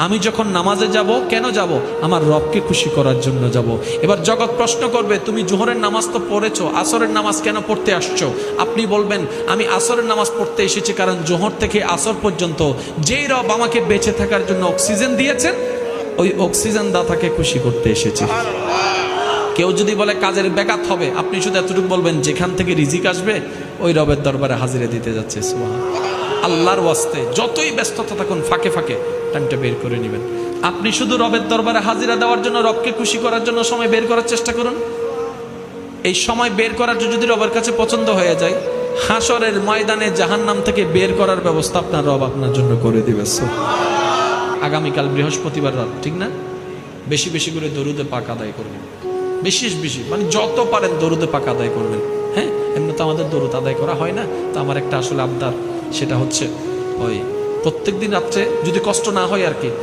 আমি যখন নামাজে যাব কেন যাব? আমার রবকে খুশি করার জন্য যাব। এবার জগৎ প্রশ্ন করবে, তুমি জোহরের নামাজ তো পড়েছো, আসরের নামাজ কেন পড়তে আসছো? আপনি বলবেন, আমি আসরের নামাজ পড়তে এসেছি কারণ জোহর থেকে আসর পর্যন্ত যেই রব আমাকে বেঁচে থাকার জন্য অক্সিজেন দিয়েছেন, ওই অক্সিজেন দাতাকে খুশি করতে এসেছি। কেউ যদি বলে কাজের ব্যাঘাত হবে, আপনি শুধু এতটুকু বলবেন, যেখান থেকে রিজিক আসবে ওই রবের দরবারে হাজিরা দিতে যাচ্ছে। সুবহানাল্লাহ। আল্লাহর ওয়াস্তে যতই ব্যস্ততা থাকুন, ফাঁকে ফাঁকে টাইমটা বের করে নেবেন। আপনি শুধু রবের দরবারে হাজিরা দেওয়ার জন্য, রবকে খুশি করার জন্য সময় বের করার চেষ্টা করুন। এই সময় বের করার জন্য যদি রবের কাছে পছন্দ হয়ে যায়, হাসরের ময়দানে জাহান্নাম থেকে বের করার ব্যবস্থা আপনার রব আপনার জন্য করে দিবে। আগামীকাল বৃহস্পতিবার রাত, ঠিক না? বেশি বেশি করে দরুদে পাক আদায় করবেন, বেশি বেশি, মানে যত পারেন দরুদে পাক আদায় করবেন। হ্যাঁ, এমনি তো আমাদের দরুদ আদায় করা হয় না। তো আমার একটা আসলে আবদার, সেটা হচ্ছে ওই প্রত্যেক দিন রাত্রে, যদি কষ্ট না হয় আর কি,